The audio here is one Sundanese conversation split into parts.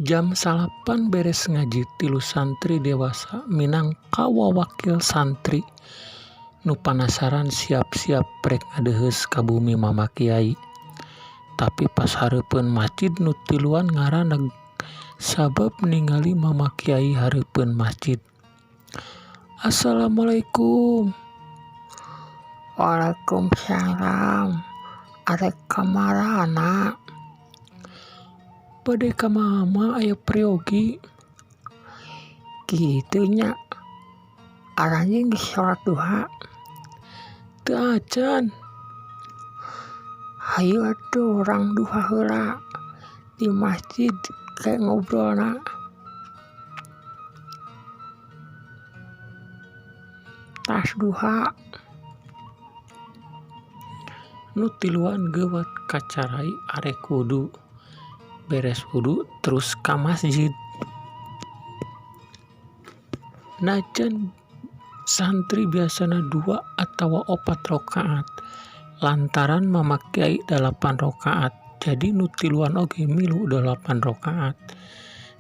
Jam 8 beres ngaji tilu santri dewasa minangka wakil santri nu panasaran siap-siap prek ngadeheus ka bumi Mama Kiai. Tapi pas hareupeun masjid nu tiluan ngaraneg sabab ningali Mama Kiai hareupeun masjid. Assalamualaikum. Waalaikumsalam. Arek kamarana? Bade ka Mama aya priogi. Kitu nya. Aranya geus salat duha. Teu acan. Hayu atuh urang duha heula di masjid kayak ngobrolna. Tas duha. Nu tiluan geuwat kacarai arek wudu. Beres wudu terus ka masjid. Najan santri biasana 2 atawa 4 rakaat. Lantaran Mama Kiai 8 rakaat. Jadi nu tiluan oge milu 8 rakaat.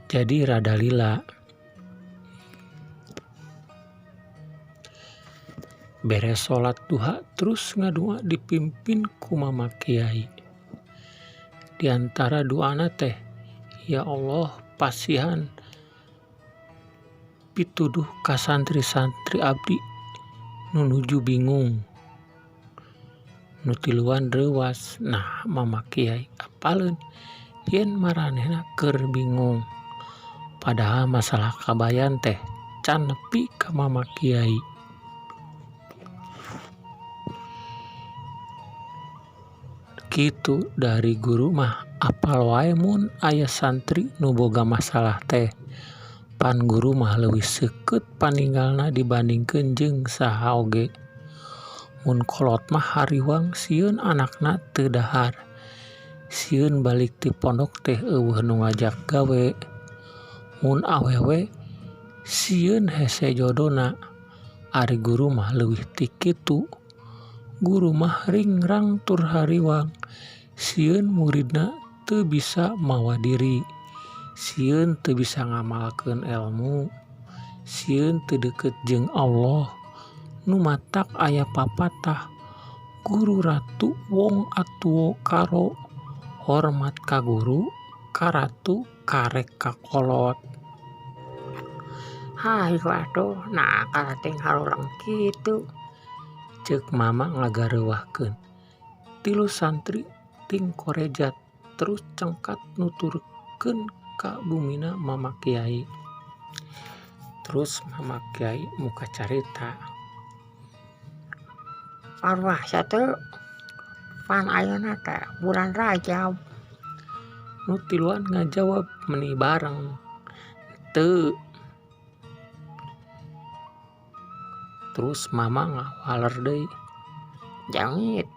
Jadi rada lila. Beres salat duha terus ngadua dipimpin ku Mama Kiai. Di antara doana teh, ya Allah pasihan pituduh ka santri-santri abdi nu nuju bingung. Nu tiluan reuwas. Nah, Mama Kiai apaleun yen maranehna keur bingung. Padahal masalah kabayan teh can nepi ka Mama Kiai. Kitu dari guru mah apal wae mun aya santri nu boga masalah teh. Pan guru mah leuwih seukeut paninggalna dibandingkeun jeung saha oge. Mun kolot mah hariwang sieun anakna teu dahar. Sieun balik ti pondok teh eueuh nu ngajak gawe. Mun awewe sieun hese jodona. Ari guru mah leuwih ti kitu. Guru mah ringrang tur hariwang. Sieun muridna teu bisa mawa diri. Sieun teu bisa ngamalkeun ilmu. Sieun teu deukeut jeung Allah. Nu matak aya papatah. Guru ratu wong atuo karo. Hormat ka guru, ka ratu karek ka kolot. Hayu atuh nah karating harurang kitu. Ceuk Mama ngagareuwahkeun. Tilu santri ting korejat terus cengkat nuturkeun ka bumina Mama Kiai. Terus Mama Kiai muka carita. Arwah satu pan ayeuna teh bulan Rajab. Nu tiluan ngajawab meni bareng. Teu. Terus Mama ngawaler deui. Jamid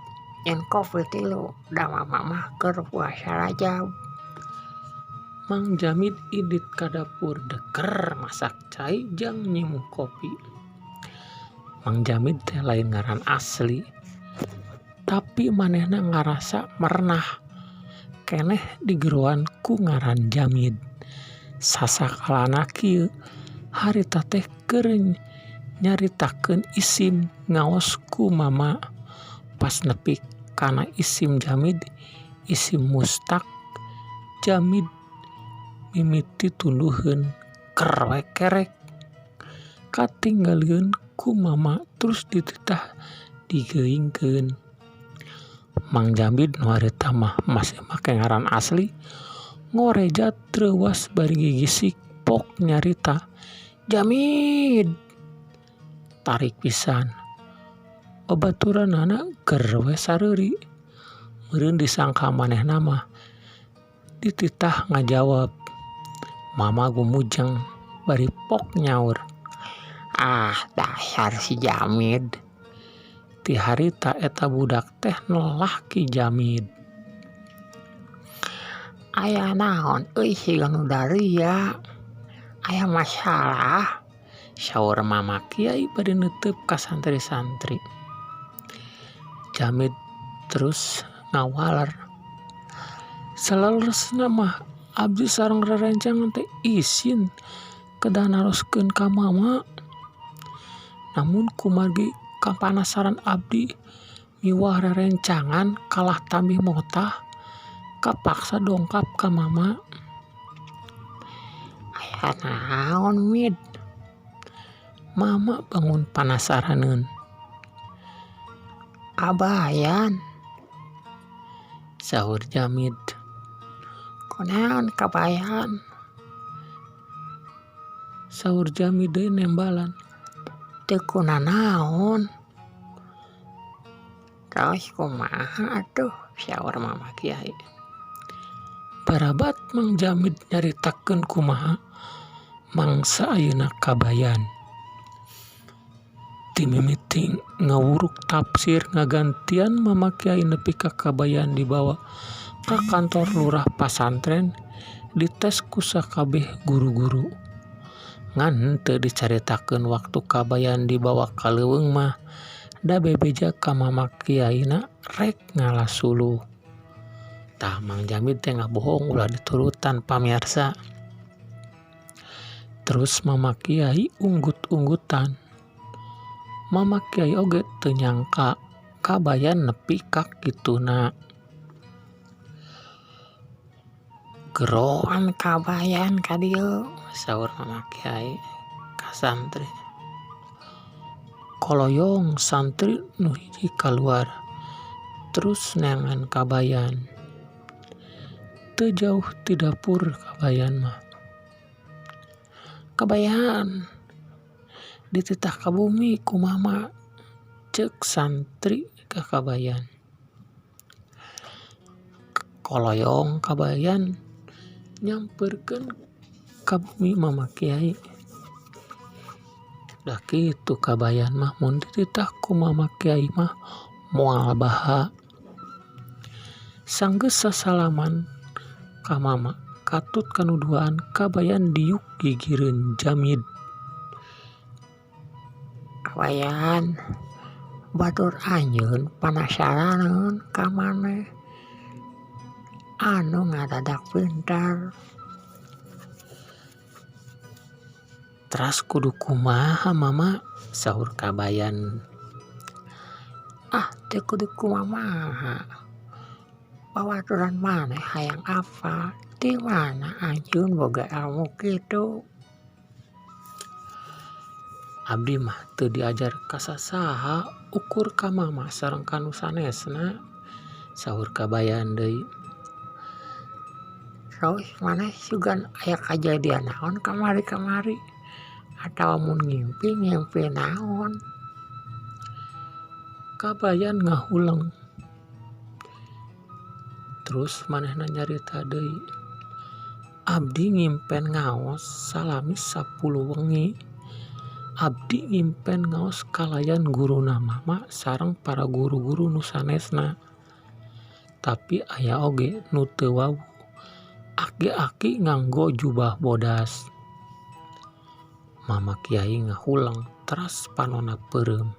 yen Covid tilu da Mama mah keur puasa Rajab. Mang Jamid idit ka dapur deker masak cai jang nyium kopi. Mang Jamid teh lain ngaran asli. Tapi manehna ngarasa merenah. Keneh digeroan ku ngaran Jamid. Sasakalana kieu harita teh keur nyaritakeun isim ngaos ku Mama. Pas nepi kana isim Jamid, isim mustaq Jamid mimiti tunduheun keur kerek. Katinggalieun ku Mama terus dititah digeuingkeun. Mang Jamid nu harita mah masih make ngaran asli ngorejat treuwas bari gigisik pok nyarita. Jamid. Tarik pisan. Babaturanana keur we sareuri. Meureun disangka manehna mah dititah ngajawab. Mama gumujeng bari pok nyaur. Ah dasar si Jamid. Ti harita eta budak teh nelah ki Jamid. Aya naon euy siga nu daria? Aya masalah? Saur Mama Kiai bade neuteup ka santri-santri. Jamid terus ngawaler. Saleureusna mah abdi sareng rerencangan teh isin kedah naroskeun ka mama. Namun kumargi kapanasaran abdi miwah rerencangan kalah tambih motah, kapaksa dongkap ka mama. Aya naon Mid? Mama bangun panasaraneun. Kabayan. Sahur Jamid. Kunaon kabayan? Sahur Jamid deui nembalan. Teu kunanaon. Terus kumaha atuh saur Mama Kiai? Barabat Mang Jamid nyaritakeun kumaha mangsa ayeuna kabayan. Ti mimiti ngawuruk tafsir ngagantian Mama Kiai nepi ka kabayan dibawa ka kantor lurah pasantren dites ku sakabeh guru-guru. Ngan henteu dicaritakeun waktu kabayan dibawa ka leuweung mah da bebeja ka Mama Kiaina rek ngalasuluh. Tah Mang Jamid teh ngabohong ulah diturutan pamirsa. Terus Mama Kiai unggut-unggutan. Mama Kiai oge teu nyangka kabayan nepi ka kituna. Geroan kabayan ka dieu, Saur Mama Kiai ka santri. Koloyong santri nu hiji kaluar, terus neangan kabayan. Teu jauh ti dapur kabayan mah. Kabayan dititah ka bumi ku mama, ceuk santri ka kabayan. Koloyong kabayan nyamperkeun ka bumi Mama Kiai. Da kitu kabayan mah mun dititah ku Mama Kiai mah moal baha. Sanggeus sasalaman ka mama, katut kanuduaan kabayan diuk gigireun Jamid. kabayan batur anjeun panasaraneun ka maneh anu ngadadak pintar. Teras kudu kumaha mama, saur kabayan. Teu kudu kumaha. Babaturan maneh hayang apa? Di mana anjeun boga ilmu kitu? Abdi mah teu diajar ka sasaha, ukur ka mama sareng kanu sanesna, saur kabayan deui. Terus maneh sugan aya kajadian naon kamari-kamari? Atawa mun ngimpi naon? Kabayan ngahuleng. Terus manehna nyarita deui. Abdi ngimpen ngaos salami 10 wengi. Abdi ngimpen ngaos kalayan guruna mama sareng para guru-guru nu sanesna. Tapi aya oge nu teu wau. Aki-aki nganggo jubah bodas. Mama Kiai ngahuleng teras panonna peureum.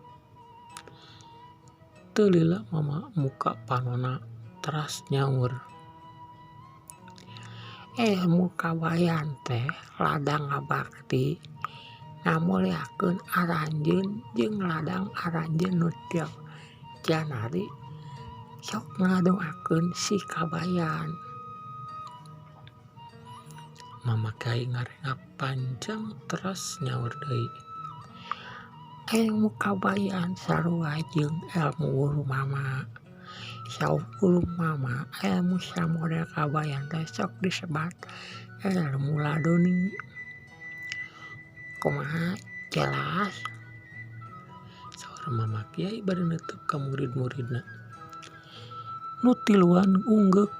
Teu lila mama muka panonna teras nyaur. Ilmu kabayan teh ladang ngabakti ngamulyakeun aranjeun jeung ladang aranjeun nu tiap janari sok ngadoakeun si kabayan. Mama Kiai ngarengap panjang teras nyaur deui. Ilmu kabayan sarua jeung ilmu guru mama. Saur guru mama ilmu samodel kabayan teh sok disebat ilmu laduni. Kumaha jelas? Saur Mama Kiai bade neuteub ka murid-muridna. Nu tiluan unggeuk.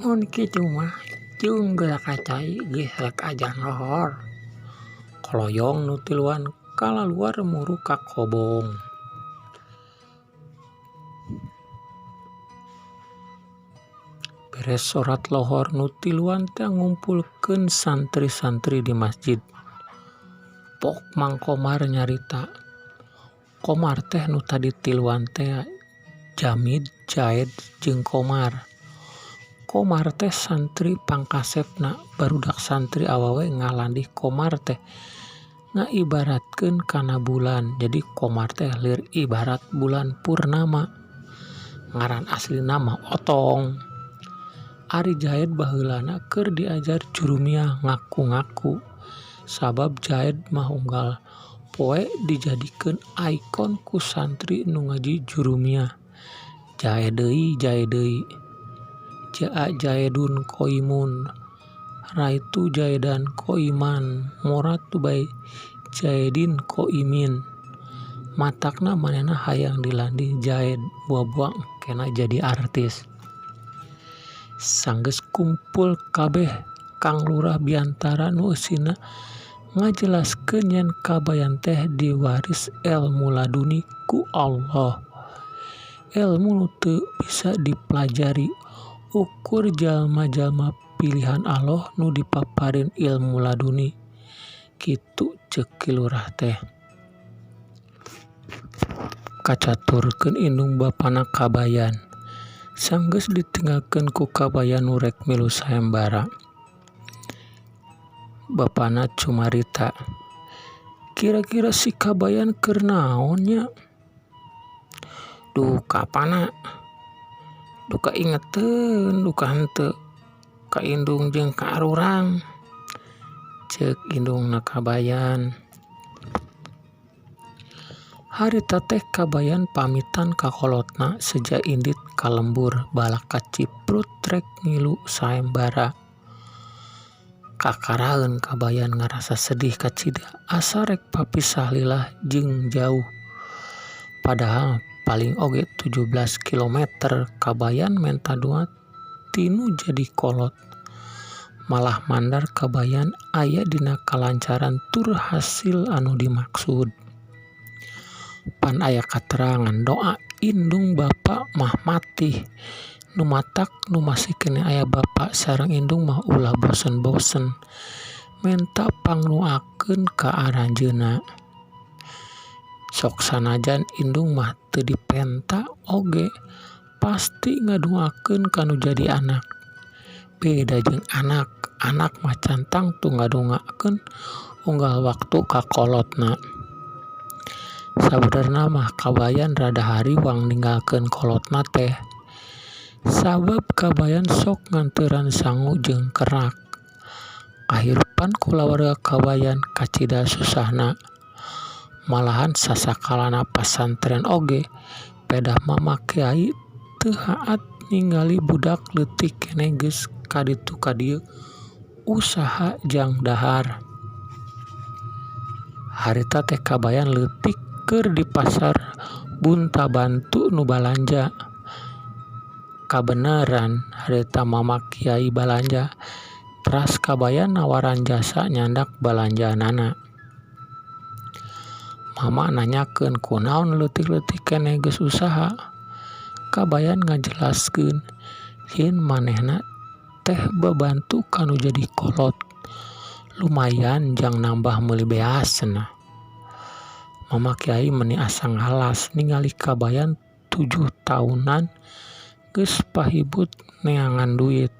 Mun kitu mah jeung geura kacai geus rek ajan lohor. Koloyong nu tiluan kalaluar muru ka kobong. Beres sorat lohor nu tiluan teh ngumpulkeun santri-santri di masjid. Pok Mang Komar nyarita. Komar teh nu tadi tiluan teh Jamid, Jaed, jeung Komar. Komar teh santri pangkasepna, barudak santri awawe ngalandih komar teh ngaibaratkeun kana bulan. Jadi komar teh lir ibarat bulan purnama. Ngaran asli nama Otong. Ari Jaed baheulana keur diajar jurumiyah ngaku-ngaku. Sabab Jaed mah unggal poe dijadikeun ikon ku santri nu ngaji jurumiyah. Jae deui Jaa jaedun koimun, raitu jaedan koiman, moratu bai jaedin koimin. Matakna manehna hayang dilandih jaed, buah-buah kena jadi artis. Sanggeus kumpul kabeh Kang Lurah biantara nu eusina ngajelaskeun yen kabayan teh diwaris elmu laduni ku Allah. Elmu nu teu bisa dipelajari, ukur jalma-jalma pilihan Allah nu dipaparin ilmu laduni. Kitu ceuk Ki Lurah teh. Kacaturkeun indung bapana kabayan. Sanggeus ditinggalkeun ku kabayan nu rek milu sayembara. Bapana cumarita, kira-kira si kabayan keur naon nya? Duh kapana? Duh kaingeteun, duh henteu ka indung jeung ka arurang, ceuk indungna kabayan. Harita teh kabayan pamitan ka kolotna seja indit ka lembur balak kaciprut rek ngilu sayembara. Kakaraeun kabayan ngarasa sedih kacida asa rek papisah lilah jeung jauh. Padahal paling oge 17 km kabayan menta dua tinu jadi kolot. Malah mandar kabayan aya dina kalancaran tur hasil anu dimaksud. Pan aya katerangan doa indung bapa mah matih. Nu matak nu masih kene aya bapa sareng indung mah ulah bosen-bosen menta pangnuakeun ka aranjeuna. Sok sanajan indung mah teu dipenta oge pasti ngaduakeun kanu jadi anak. Beda jeung anak mah cantang tu ngadongakeun unggal waktu ka kolotna. Sabenerna mah kabayan rada hariwang ninggalkeun kolotna teh. Sabab kabayan sok nganteuran sangu jeung kerak. Kahirupan kulawarga kabayan kacida susahna. Malahan sasakalana pasantren oge pedah mama kiai teu haat ningali budak leutik keneh geus kaditu kadieu usaha jang dahar. Harita teh kabayan leutik keur di pasar Buntabantu nu balanja. Kabeneran harita mama kiai balanja, teras kabayan nawaran jasa nyandak balanjanana. Mama nanyakeun kunaon leutik-leutik keneh geus usaha. Kabayan ngajelaskeun yen manehna teh babantu kanu jadi kolot. Lumayan jang nambah meuli beas cenah. Mama kiai meuni asa ngalas ningali kabayan 7 tahunan geus pahibut neangan duit.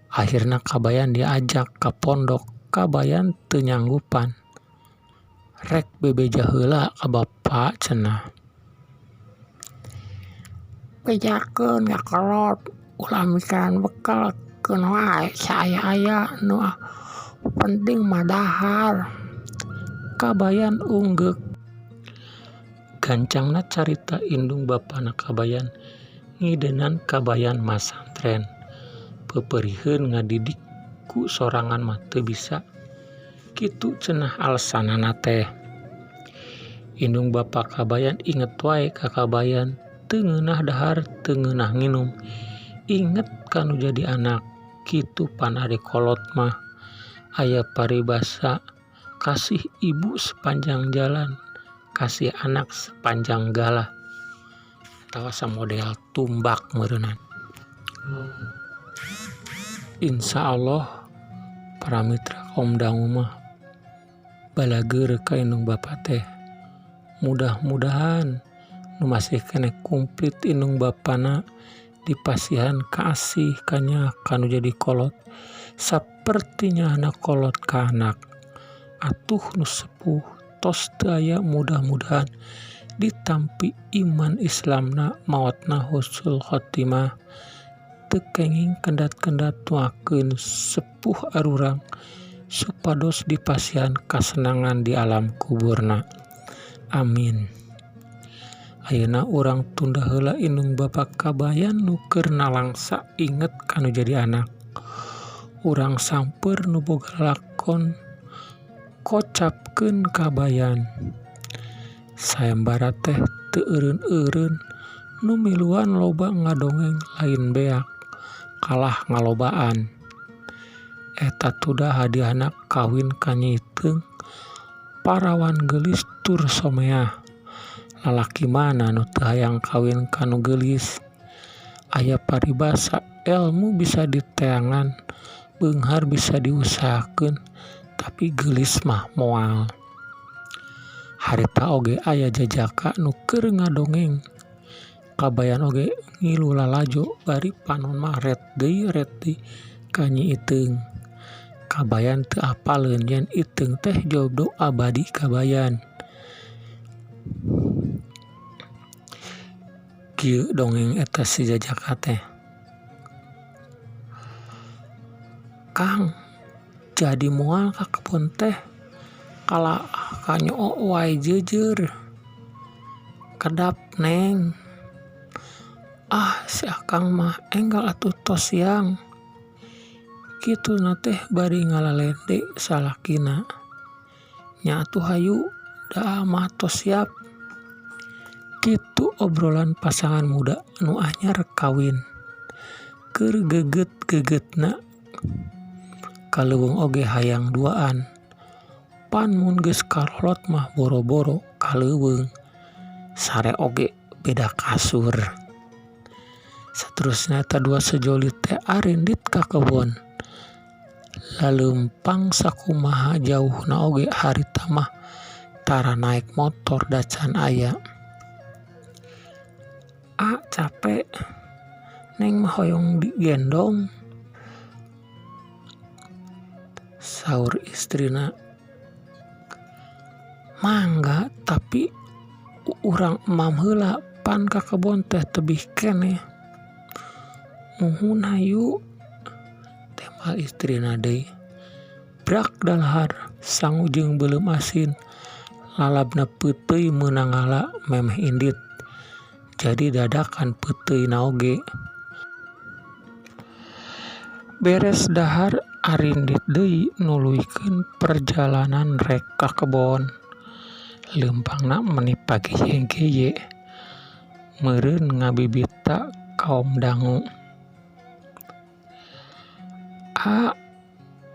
Akhirna kabayan diajak ka pondok, kabayan teu nyanggupan. Rek bebeja heula ka bapa cenah. Bejakeun ya kolot, ulah mikiran bekal keun wae saaya-aya nu penting mah dahar. Kabayan unggeuk. Gancangna carita indung bapana kabayan ngidenan kabayan masantren. Peperieun ngadidik ku sorangan mah teu bisa. Kitu cenah alesanana teh. Indung bapa kabayan inget wae ka kabayan teu ngeunah dahar, teu ngeunah nginum. Inget kanu jadi anak. Kitu pan ari kolot mah aya paribasa kasih ibu sepanjang jalan, kasih anak sepanjang galah. Atawa samodel tumbak meureunana. Insya Allah para mitra kaum dangu mah balageur ka indung bapa teh. Mudah-mudahan nu masih kene kumplit indung bapana dipasihan kasih kanya kanu jadi kolot sapertinya anak kolot ka anak. Atuh nu sepuh tos teu aya mudah-mudahan ditampi iman Islamna maotna husnul khotimah teu kenging kendat-kendat tuakeun sepuh arurang supados dipasihan kasenangan di alam kuburna. Amin. Ayeuna urang tunda heula inung bapak kabayan nu keur nalangsa inget kanu jadi anak. Urang samper nu boga lakon kocapkeun kabayan. Sayembara teh teu eureun-eureun nu miluan loba ngadongeng lain beak kalah ngalobaan. Eta tuda hadiahna kawin ka Nyi-Iteung parawan geulis tur someah. Lalaki mana nu teu hayang kawin kanu geulis. Aya paribasa elmu bisa diteangan, beunghar bisa diusahakeun, tapi geulis mah moal. Harita oge aya jajaka nu keur ngadongeng. Kabayan oge ngilu lalajo bari panon mah ret deui ka Nyi Iteung. Kabayan teu apaleun yen Iteung teh jodoh abadi kabayan. Kieu dongeng eta si jajaka teh. Kang, jadi moal ka kebon teh kala kanyoo wae jeujeur. Kedap Neng. Si Akang mah enggal atuh tos siang. Kituna teh bari ngalalende salakina. Nya atuh hayu da mah tos siap. Kitu obrolan pasangan muda nu anyar kawin. Keur geget-gegetna kaleuweung oge hayang duaan. Pan mun geus kalolot mah boro-boro kaleuweung. Sare oge beda kasur. Saterusna eta dua sejolit teh arindit ka kebon. Laleumpang sakumaha jauhna oge harita mah tara naek motor da can aya. Capek. Neng mah hoyong digendong. Saur istrina. Mangga tapi urang emam heula pan ka kebon teh tebih keneh. Muhun hayu. Temal istrina deui. Brak dalahar sangujung beuleum asin. Lalabna peuteuy meunang ngala memeh indit. Jadi dadakan peuteuyna oge. Beres dahar arindit deui nuluykeun perjalanan rek ka kebon. Leumpangna menit pagi geye. Meureun ngabibita kaom dangu.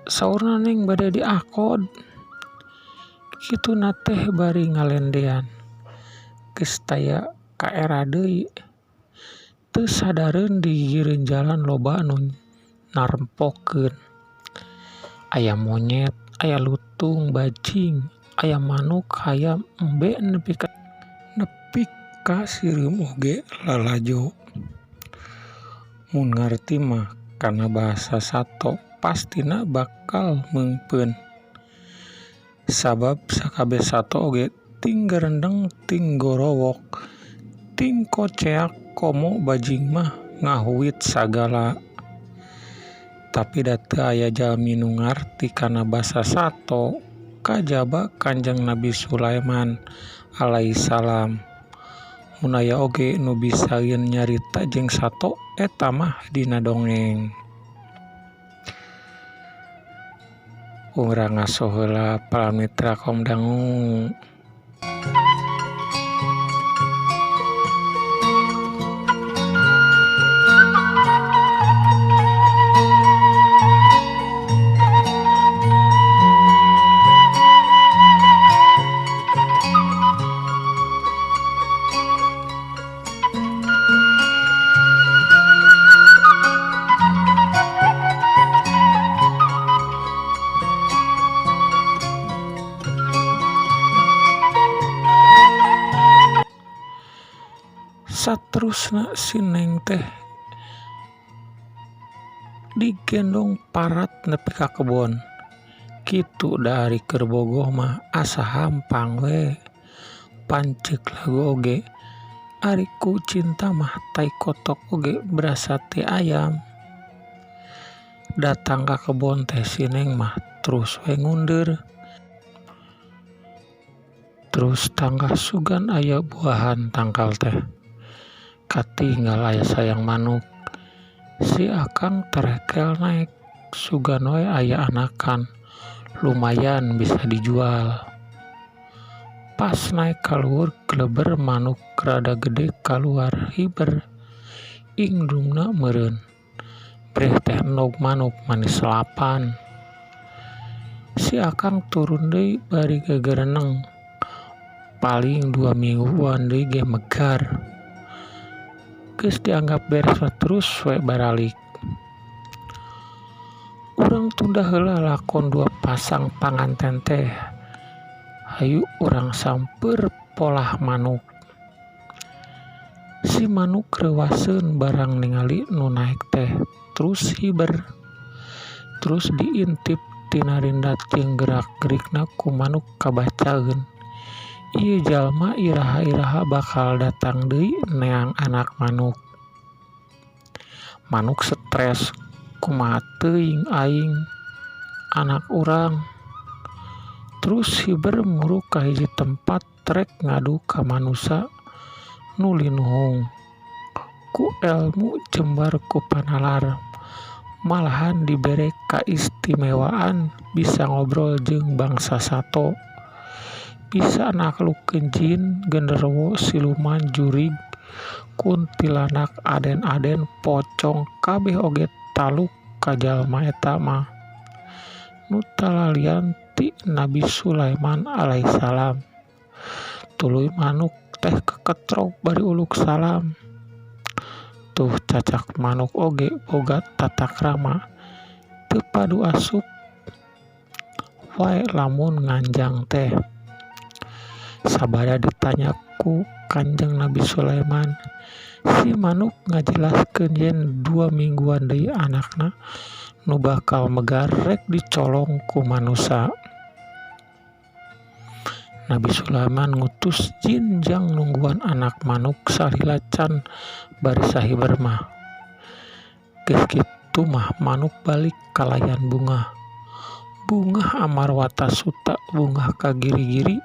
Saurna Neng bade diakod. Kituna teh bari ngalendean. Geus taya kaera deui. Teu sadareun di gigireun jalan loba anu narempokeun. Aya monyet, aya lutung, bajing, aya manuk, hayam, embe nepi ka sireum oge lalajo. Mun ngarti mah kana bahasa sato pastina bakal meungpeun. Sabab sakabeh sato oge ting garendeng ting gorowok ting koceak komo bajing mah ngahuit sagala. Tapi da teu aya jalmi nu ngarti kana basa sato kajaba Kanjeng Nabi Sulaiman alaihissalam. Mun aya oge nu bisaeun nyarita jeung sato eta mah dina dongeng. Urang ngaso heula para mitra kaum dangu. Saterusna si Neng teh digendong parat nepi ka kebon. Kitu da ari keur bogoh mah asa hampang we. Panceuk lagu oge ari ku cinta mah tai kotok oge berasa teh ayam. Datang ka kebon teh si Neng mah terus we ngundur. Terus tangkah sugan aya buahan tangkal teh. Katinggal aya sayang manuk. Si Akang terekel naik, sugan we aya anakan. Lumayan bisa dijual. Pas naik kaluhur kleber manuk rada gede kaluar hiber. Ingdungna meureun. Breh teh endog manuk manis lapan. Si Akang turun deui bari gegereneng. Paling 2 mingguan deui ge megar. Geus dianggap beres terus we baralik. Urang tunda heula lakon 2 pasang panganten teh. Hayu urang samper polah manuk. Si manuk reuwaseun barang ningali nu naek teh terus hiber. Terus diintip tina rindat jeung gerak-gerikna ku manuk kabacaeun. Ieu jalma iraha-iraha bakal datang deui neang anak manuk. Manuk stres, kumaha teuing aing anak urang. Terus hiber muruk ka hiji tempat rek ngadu ka manusa nu linuhung. Ku elmu jembar ku panalar. Malahan dibere kaistimewaan bisa ngobrol jeung bangsa sato. Bisa naklukeun jin, genderuwo, siluman, jurig, kuntilanak, aden-aden, pocong, kabeh oge taluk ka jalma eta mah. Nu talalian ti Nabi Sulaiman alaihissalam. Tuluy manuk teh keketrok bari uluk salam. Tuh cacak manuk oge boga tatakrama. Teu padu asup wae lamun nganjang teh. Sabada ditanya ku Kanjeng Nabi Sulaiman, si manuk ngajelaskeun yen 2 mingguan deui anakna nu bakal megar rek dicolong ku manusa. Nabi Sulaiman ngutus jin jang nungguan anak manuk salila can bari sahiber mah. Geus kitu mah manuk balik kalayan bunga. Bunga amarwata suta, bunga ka giri-giri,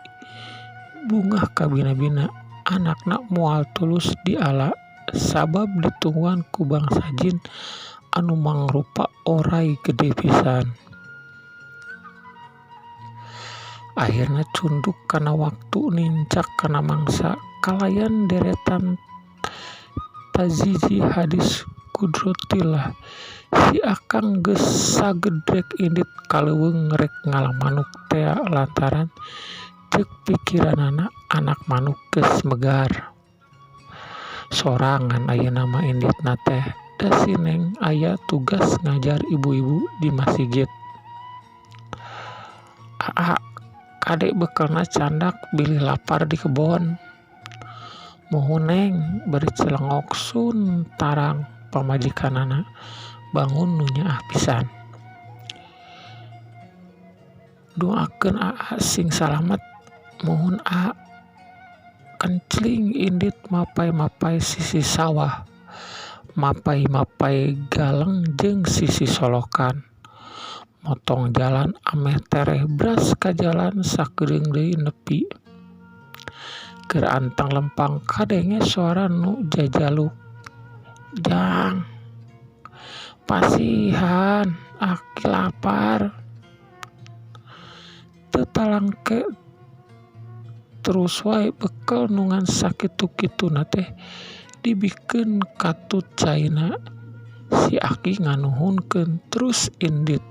bunga ka bina-bina. Anakna moal tulus diala sabab ditungguan ku bangsa jin anu mangrupa oray gede pisan. Akhirna cunduk kana waktu nincak kana mangsa kalayan deretan taziji hadis kudrotillah. Si Akang geus sagedrek indit kaleuweung rek ngalah manuk tea lantaran ceuk pikiranana anak manuk geus megar. Sorangan ayeuna mah inditna teh da si Neng aya tugas ngajar ibu-ibu di masjid. Aa kadek bekelna candak bilih lapar di kebon. Muhu Neng bari celengok sun tarang pamajikanana bangun nu nyaah pisan. Doakeun Aa sing salamet. Muhun A kencling indit mapai-mapai sisi sawah, mapai-mapai galeng jeung sisi solokan. Motong jalan ameh tereh bras ka jalan sakeudeung deui nepi. Keur antang lempang kadenge suara nu jajaluk. Jang, pasihan, aki lapar. Teu talangke terus wae bekel nungan sakitu-kituna teh dibikeun katut caina. Si aki nganuhunkeun terus indit.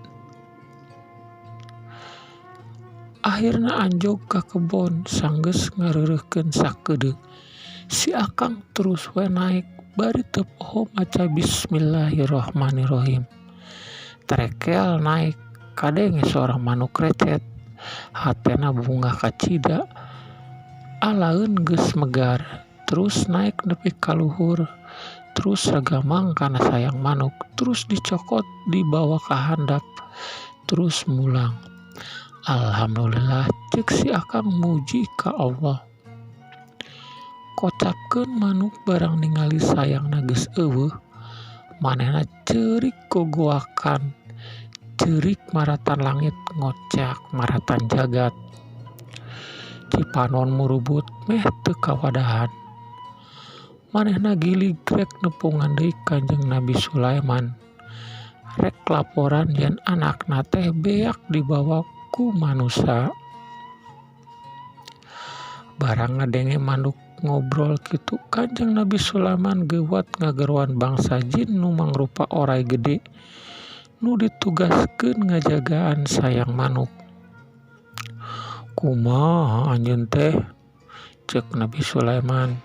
Akhirna anjog ka kebon sanggeus ngareureuhkeun sakeudeung. Si Akang terus we naik bari teu poho maca bismillahirrahmanirrahim. Terekel naik kadenge suara manuk recet. Hatena bunga kacida. Alaeun geus megar. Terus naik nepi ka luhur terus sagamang karena sayang manuk, terus dicokot dibawa ke handap, terus mulang. Alhamdulillah cek si akang muji ka Allah. Kocapkeun manuk barang ningali sayangna geus eueuh, manehna ceurik gogoakan, ceurik maratan langit, ngocak maratan jagat. Cipanon murubut meh teu kawadahan. Manehna gilig rek nepungan deui Kanjeng Nabi Sulaiman. Rek laporan yen anakna teh beak dibawa ku manusa. Barang ngadenge manuk ngobrol kitu, Kanjeng Nabi Sulaiman geuwat ngageruan bangsa jin nu mangrupa oray gede nu ditugaskeun ngajagaan sayang manuk. Kumaha anjeun teh? Cek Nabi Sulaiman.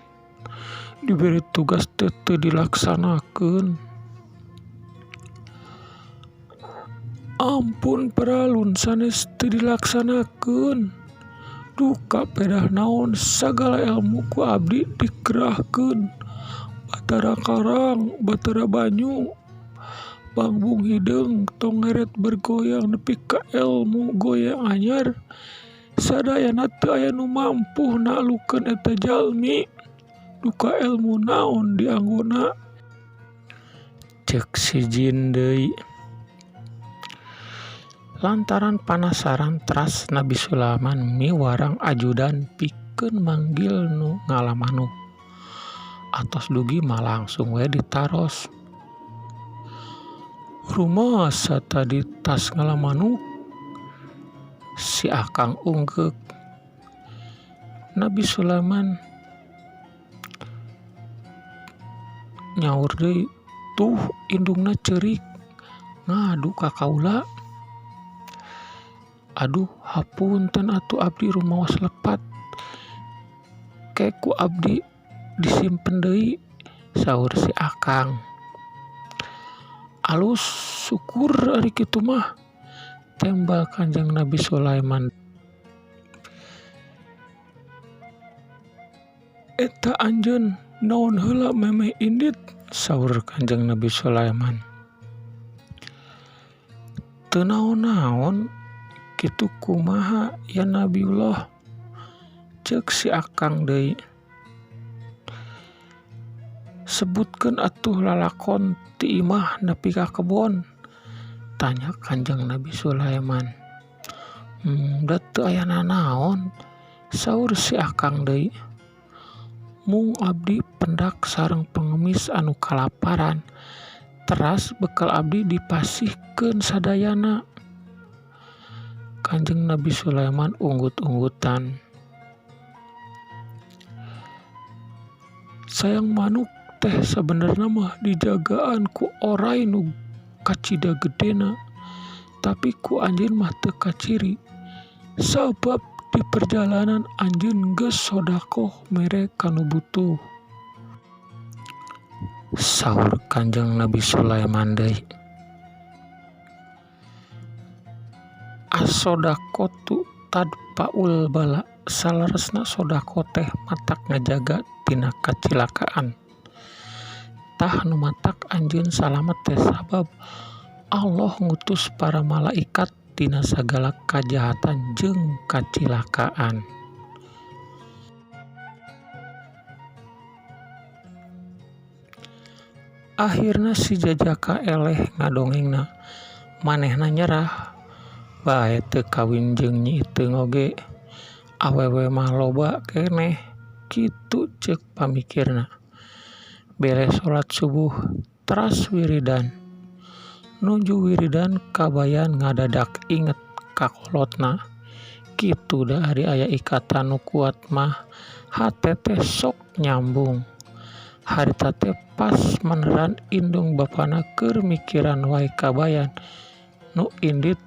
Diberi tugas teu dilaksanakeun. Ampun peralun sanes teu dilaksanakeun. Duka pedah naon sagala ilmu ku abdi dikerahkeun. Batara karang, batara banyu, bangbung hideung tong ngeret bergoyang nepi ka ilmu goyang anyar. Sadayana teu aya nu mampu naklukeun eta jalmi. Duka ilmu naon dianggona? Cek si jin deui. Lantaran panasaran teras Nabi Sulaiman miwarang ajudan pikeun manggil nu ngalah manuk. Atos dugi mah langsung we ditaros. Rumasa tadi tas ngalah manuk? Si akang unggeuk. Nabi Sulaiman nyaur deui, tuh indungna ceurik ngadu ka kaula. Aduh hapunten atuh abdi rumaos lepat. Keku abdi disimpen deui, saur si akang. Alus syukur ari kitu mah, tembal Kanjeng Nabi Sulaiman. Eta anjeun naon heula memeh indit, saur Kanjeng Nabi Sulaiman. Teu naon-naon, kitu kumaha ya Nabiullah, cek si akang deui. Sebutkeun atuh lalakon ti imah nepi ka kebon, tanya Kanjeng Nabi Sulaiman. Da teu aya nanaon, saur si akang deui. Mung abdi pendak sareng pengemis anu kalaparan, teras bekal abdi dipasihkeun sadayana. Kanjeng Nabi Sulaiman unggut-unggutan. Sayang manuk teh sabenerna mah dijagaan ku oray nu kacida gedena, tapi ku anjeun mah teu kaciri. Sabab di perjalanan anjeun geus sodaqoh mere kanu butuh. Saur Kanjeng Nabi Sulaiman deui. As-sodaqotu tadpaul bala, salaresna sodaqoh teh matak ngajaga tina kacilakaan. Tah nu matak anjeun salamet teh sabab Allah ngutus para malaikat tina sagala kajahatan jeung kacilakaan. Akhirna si jajaka eleh ngadongengna, manehna nyerah. Bae teu kawin jeung Nyi Iteung oge, awewe mah loba keneh, kitu ceuk pamikirna. Beres salat subuh, teras wiridan. Nuju wiridan kabayan ngadadak inget ka kolotna. Kitu da ari aya ikatan nu kuat mah, hate teh sok nyambung. Harita teh pas meneran indung bapana keur mikiran wae kabayan nu indit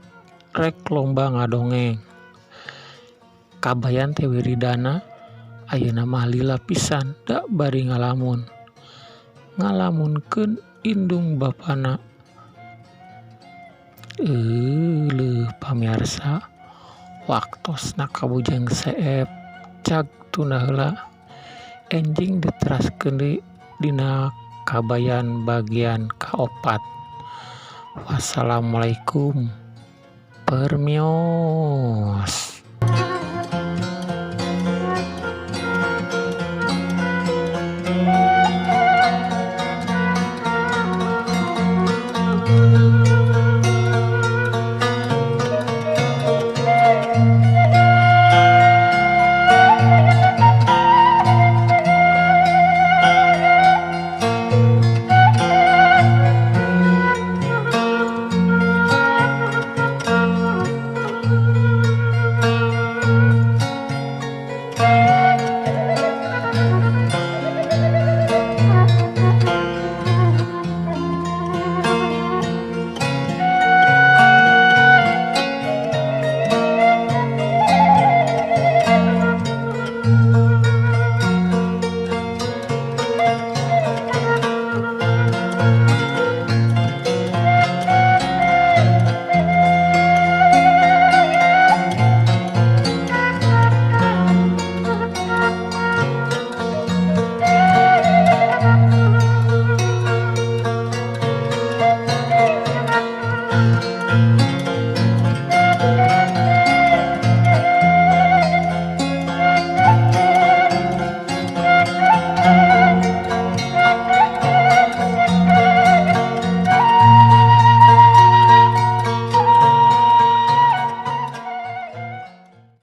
rek lomba ngadongeng. Kabayan teh wiridana ayeuna mah lila pisan da bari ngalamunkeun indung bapana. Leuh pamirsa, waktosna kabujang seep cag tuna heula enjing diteraskeun deui dina kabayan bagian kaopat. Wassalamualaikum. Permios.